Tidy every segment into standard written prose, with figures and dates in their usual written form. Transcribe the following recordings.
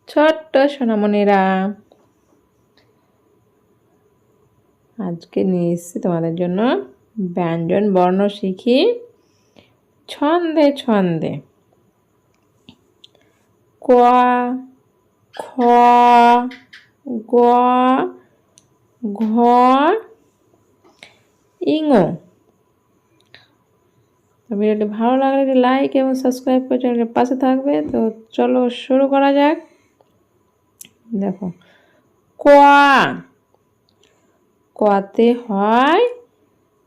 ছোট্ট সোনামণিরা, আজকে নিয়ে এসেছি তোমাদের জন্য ব্যঞ্জন বর্ণ শিখি ছন্দে ছন্দে। ক, খ, গ, ঘ, ইঙ। ভিডিওটি ভালো লাগলে লাইক এবং সাবস্ক্রাইব করে চ্যানেলের পাশে থাকবে। তো চলো শুরু করা যাক। দেখো, ক, কতে হয়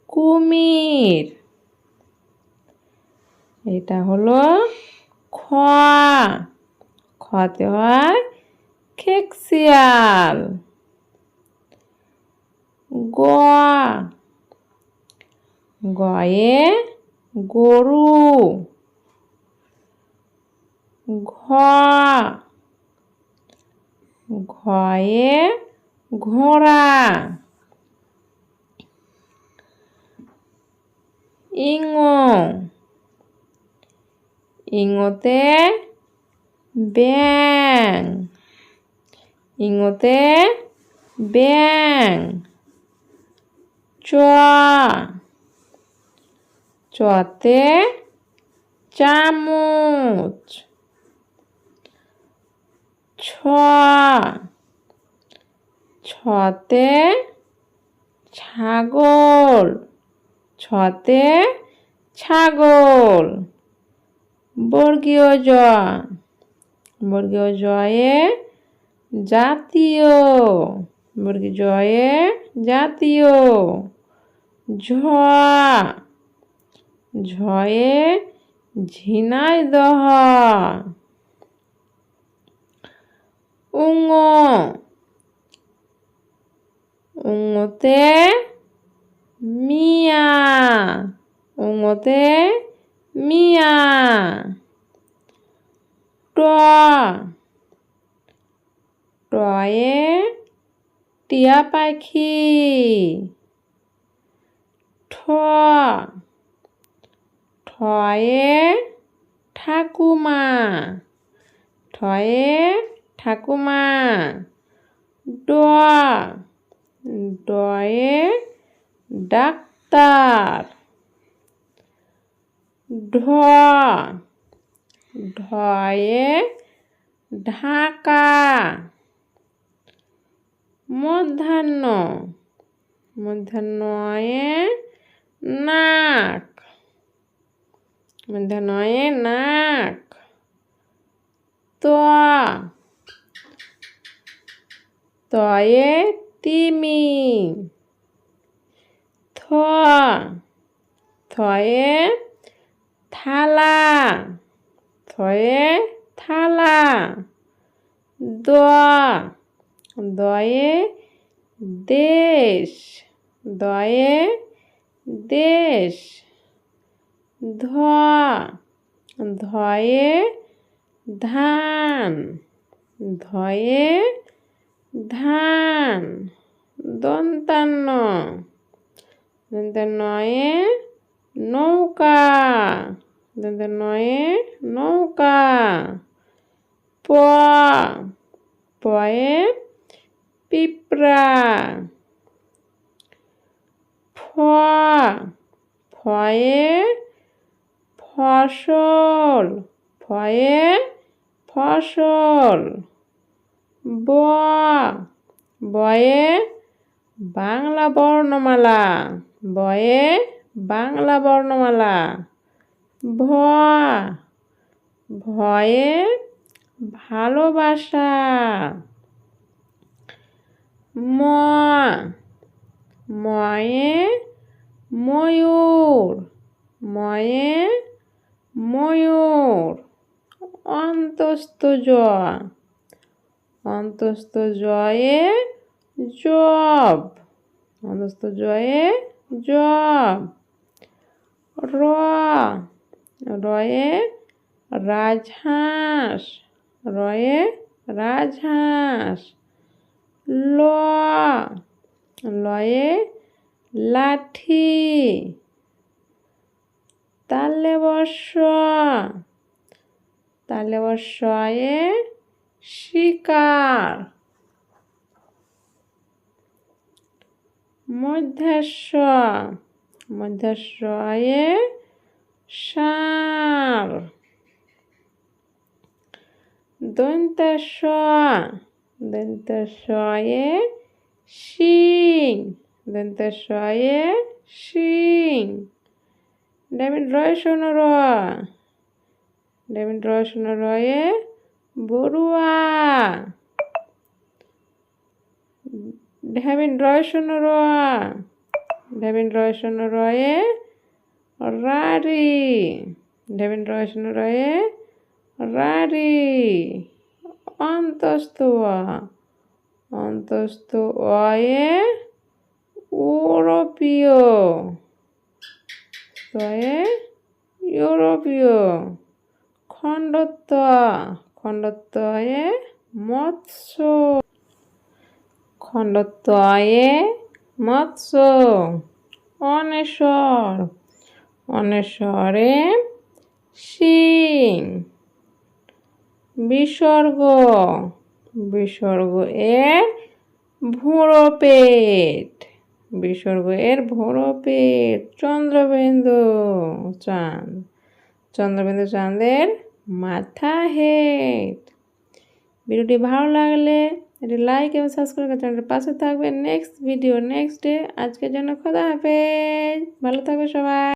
কুমির। এটা হলো খ, খতে হয় খেকশিয়াল। গ, গয়ে গরু। ঘ, ঘয়ে ঘোড়া। ইঙ, ইঙতে ব্যাং। ইঙতে ব্যাং। চ, চতে চামচ। ছ, ছতে ছাগল। ছতে ছাগল। বর্গীয় জ, বর্গীয় জয়ে জাতীয়। বর্গীয় জয়ে জাতীয়। ঝ, ঝয়ে ঝিনাইদহ। উঙ, উঙতে মিয়া। উঙতে মিয়া। ট, টয়ে টিয়া পাখি। ঠ, ঠয়ে ঠাকুমা। ঠয়ে ঠাকুমা। ড, ডয়ে ডাক্তার। ঢ, ঢয়ে ঢাকা। মধ্যাহ্ন, মধ্যাহ্নয়ে নাক। মধ্যাহ্নয়ে নাক। ত, তয়ে তিমি। থ, থয়ে থালা। থয়ে থালা। দ, দয়ে দেশ। দয়ে দেশ। ধ, ধয়ে ধান। ধয়ে ধান। দন্তান্ন, দন্তান্নয়ে নৌকা। দন্তান্নয়ে নৌকা। প, পয়ে পিঁপড়া। ফ, ফয়ে ফসল। ফয়ে ফসল। ব, বয়ে বাংলা বর্ণমালা। বয়ে বাংলা বর্ণমালা। ভ, ভয়ে ভালোবাসা। ম, ময়ে ময়ূর। ময়ে ময়ূর। অন্তস্থ জ, অন্তস্থ জয়ে জব। অন্তস্থ জয়ে জব। র, রয়ে রাজহাঁস। রয়ে রাজহাঁস। ল, লয়ে লাঠি। তালব্য শ, তালব্য শয়ে শিকার। মধ্যস্ব মধ্যস্বয়ে ষাঁড়। দন্তেশ্ব দন্তেশ্বয়ে শিং। দন্তেশ্বয়ে শিং। রয়ে বড়ুয়া। রয়ে রাড়ি। রয়ে রাড়ি। অন্তস্থ অয়ে ইউরোপীয়। ইউরোপীয়। খণ্ডত্বয়ে মৎস্য। খণ্ডত্বয়ে মৎস্য। অনেশ্বর। অনেশ্বরে শিং। বিসর্গ। বিসর্গ এর ভুঁড়ো পেট। বিসর্গ এর ভুঁড়ো পেট। চন্দ্রবিন্দু চাঁদ। চন্দ্রবিন্দু চাঁদের মাথা হেড। ভিডিওটি ভালো লাগলে এটি লাইক এবং সাবস্ক্রাইব করে চ্যানেলের পাশে থাকবে। Next video next day. আজকের জন্য খোদা হাফেজ। ভালো থাকবে সবাই।